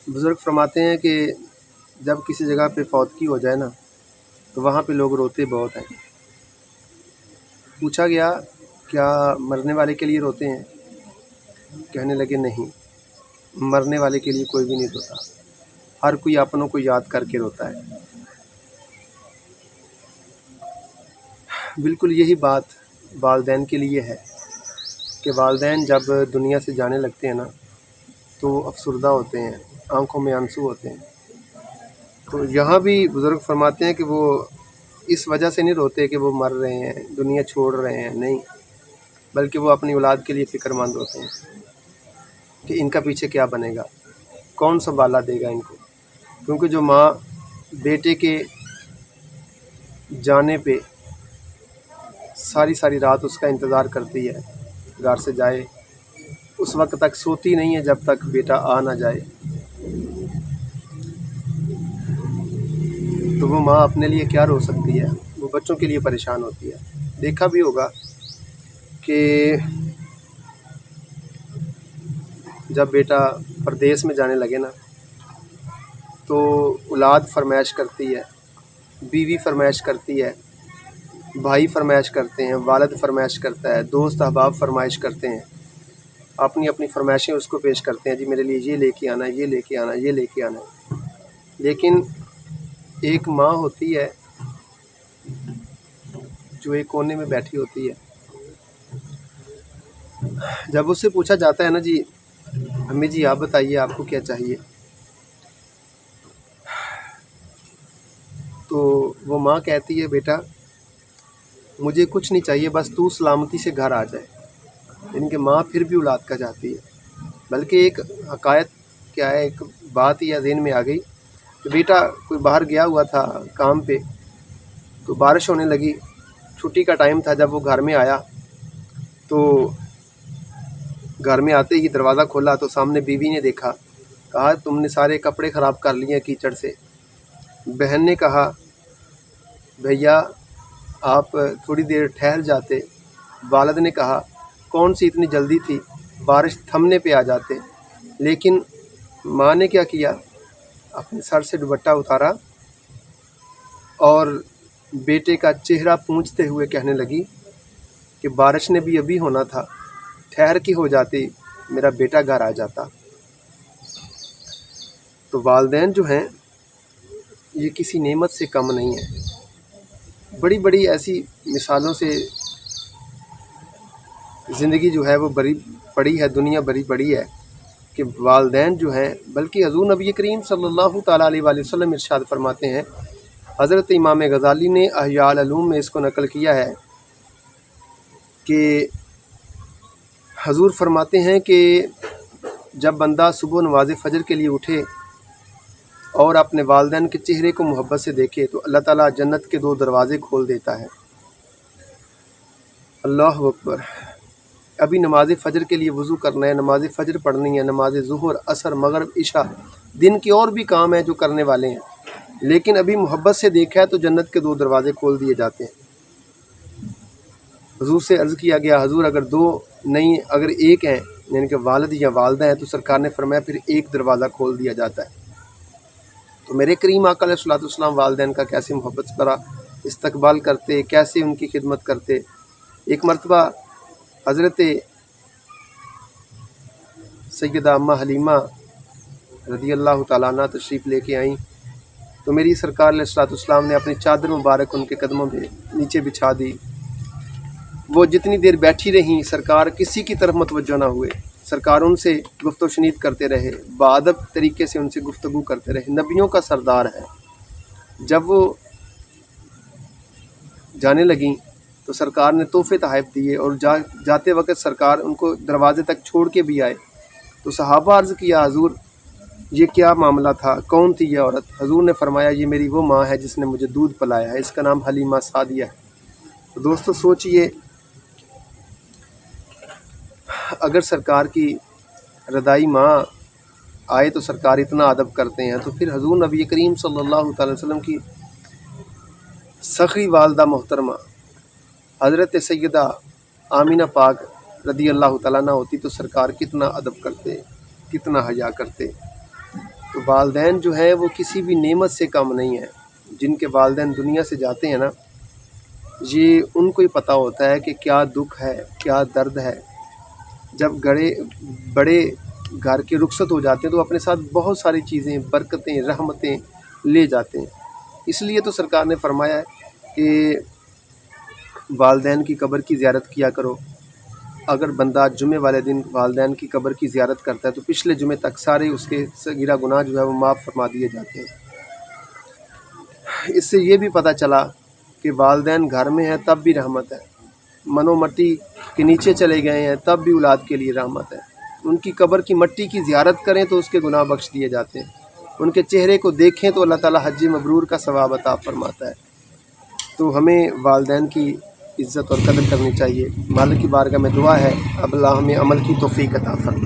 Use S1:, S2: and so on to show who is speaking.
S1: بزرگ فرماتے ہیں کہ جب کسی جگہ پہ فوتگی ہو جائے نا تو وہاں پہ لوگ روتے بہت ہیں۔ پوچھا گیا کیا مرنے والے کے لیے روتے ہیں؟ کہنے لگے نہیں، مرنے والے کے لیے کوئی بھی نہیں روتا، ہر کوئی اپنوں کو یاد کر کے روتا ہے۔ بالکل یہی بات والدین کے لیے ہے کہ والدین جب دنیا سے جانے لگتے ہیں نا تو افسردہ ہوتے ہیں، آنکھوں میں آنسو ہوتے ہیں۔ تو یہاں بھی بزرگ فرماتے ہیں کہ وہ اس وجہ سے نہیں روتے کہ وہ مر رہے ہیں، دنیا چھوڑ رہے ہیں، نہیں، بلکہ وہ اپنی اولاد کے لیے فکر مند ہوتے ہیں کہ ان کا پیچھے کیا بنے گا، کون سنبھالا دے گا ان کو۔ کیونکہ جو ماں بیٹے کے جانے پہ ساری رات اس کا انتظار کرتی ہے، گھر سے جائے، اس وقت تک سوتی نہیں ہے جب تک بیٹا آ نہ جائے، تو وہ ماں اپنے لیے کیا رو سکتی ہے، وہ بچوں کے لیے پریشان ہوتی ہے۔ دیکھا بھی ہوگا کہ جب بیٹا پردیس میں جانے لگے نا تو اولاد فرمائش کرتی ہے، بیوی فرمائش کرتی ہے، بھائی فرمائش کرتے ہیں، والد فرمائش کرتا ہے، دوست احباب فرمائش کرتے ہیں، اپنی اپنی فرمائشیں اس کو پیش کرتے ہیں، جی میرے لیے یہ لے کے آنا، یہ لے کے آنا، یہ لے کے آنا۔ لیکن ایک ماں ہوتی ہے جو ایک کونے میں بیٹھی ہوتی ہے، جب اس سے پوچھا جاتا ہے نا جی امی جی آپ بتائیے آپ کو کیا چاہیے، تو وہ ماں کہتی ہے بیٹا مجھے کچھ نہیں چاہیے، بس تو سلامتی سے گھر آ جائے۔ یعنی کہ ماں پھر بھی اولاد کا چاہتی ہے۔ بلکہ ایک حقائق کیا ہے، ایک بات یا ذہن میں آ گئی کہ بیٹا کوئی باہر گیا ہوا تھا کام پہ، تو بارش ہونے لگی، چھٹی کا ٹائم تھا، جب وہ گھر میں آیا تو گھر میں آتے ہی دروازہ کھولا تو سامنے بیوی نے دیکھا، کہا تم نے سارے کپڑے خراب کر لیے کیچڑ سے۔ بہن نے کہا بھیا آپ تھوڑی دیر ٹھہر جاتے۔ والد نے کہا کون سی اتنی جلدی تھی، بارش تھمنے پہ آ جاتے۔ لیکن ماں نے کیا کیا، اپنے سر سے دوپٹہ اتارا اور بیٹے کا چہرہ پونچھتے ہوئے کہنے لگی کہ بارش نے بھی ابھی ہونا تھا، ٹھہر کے ہو جاتی، میرا بیٹا گھر آ جاتا۔ تو والدین جو ہیں یہ کسی نعمت سے کم نہیں ہیں۔ بڑی بڑی ایسی مثالوں سے زندگی جو ہے وہ بری پڑی ہے، دنیا بری پڑی ہے کہ والدین جو ہیں، بلکہ حضور نبی کریم صلی اللہ تعالیٰ علیہ وآلہ وسلم ارشاد فرماتے ہیں، حضرت امام غزالی نے احیاء العلوم میں اس کو نقل کیا ہے کہ حضور فرماتے ہیں کہ جب بندہ صبح نماز فجر کے لیے اٹھے اور اپنے والدین کے چہرے کو محبت سے دیکھے تو اللہ تعالیٰ جنت کے 2 دروازے کھول دیتا ہے۔ اللہ اکبر! ابھی نماز فجر کے لیے وضو کرنا ہے، نماز فجر پڑھنی ہے، نماز ظہر، عصر، مغرب، عشاء، دن کے اور بھی کام ہیں جو کرنے والے ہیں، لیکن ابھی محبت سے دیکھا ہے تو جنت کے 2 دروازے کھول دیے جاتے ہیں۔ حضور سے عرض کیا گیا حضور اگر 2 نہیں اگر 1 ہیں یعنی کہ والد یا والدہ ہیں تو سرکار نے فرمایا پھر 1 دروازہ کھول دیا جاتا ہے۔ تو میرے کریم آقا علیہ الصلوۃ والسلام والدین کا کیسے محبت بھرا استقبال کرتے، کیسے ان کی خدمت کرتے۔ ایک مرتبہ حضرت سیدہ امہ حلیمہ رضی اللہ تعالیٰ عنہ تشریف لے کے آئیں تو میری سرکار علیہ الصلوۃ والسلام نے اپنی چادر مبارک ان کے قدموں پہ نیچے بچھا دی۔ وہ جتنی دیر بیٹھی رہیں سرکار کسی کی طرف متوجہ نہ ہوئے، سرکار ان سے گفت و شنید کرتے رہے، بادب طریقے سے ان سے گفتگو کرتے رہے، نبیوں کا سردار ہے۔ جب وہ جانے لگیں تو سرکار نے تحفے تحائف دیے اور جاتے وقت سرکار ان کو دروازے تک چھوڑ کے بھی آئے۔ تو صحابہ عرض کیا حضور یہ کیا معاملہ تھا، کون تھی یہ عورت؟ حضور نے فرمایا یہ میری وہ ماں ہے جس نے مجھے دودھ پلایا ہے، اس کا نام حلیمہ سعدیہ ہے۔ تو دوستو سوچئے اگر سرکار کی رضائی ماں آئے تو سرکار اتنا ادب کرتے ہیں، تو پھر حضور نبی کریم صلی اللہ تعالی وسلم کی سخی والدہ محترمہ حضرت سیدہ آمینہ پاک رضی اللہ تعالیٰ عنہ ہوتی تو سرکار کتنا ادب کرتے، کتنا حیا کرتے۔ تو والدین جو ہیں وہ کسی بھی نعمت سے کم نہیں ہیں. جن کے والدین دنیا سے جاتے ہیں نا، یہ ان کو ہی پتہ ہوتا ہے کہ کیا دکھ ہے، کیا درد ہے. جب بڑے گھر کے رخصت ہو جاتے ہیں تو اپنے ساتھ بہت ساری چیزیں، برکتیں، رحمتیں لے جاتے ہیں. اس لیے تو سرکار نے فرمایا ہے کہ والدین کی قبر کی زیارت کیا کرو. اگر بندہ جمعے والے دن والدین کی قبر کی زیارت کرتا ہے تو پچھلے جمعے تک سارے اس کے صغیرہ گناہ جو ہے وہ معاف فرما دیے جاتے ہیں. اس سے یہ بھی پتہ چلا کہ والدین گھر میں ہیں تب بھی رحمت ہے، منو مٹی کے نیچے چلے گئے ہیں تب بھی اولاد کے لیے رحمت ہے. ان کی قبر کی مٹی کی زیارت کریں تو اس کے گناہ بخش دیے جاتے ہیں. ان کے چہرے کو دیکھیں تو اللہ تعالیٰ حج مبرور کا ثواب عطا فرماتا ہے. تو ہمیں والدین کی عزت اور قدر کرنی چاہیے. مالک کی بارگاہ میں دعا ہے اب اللہ ہمیں عمل کی توفیق عطا فرمائے.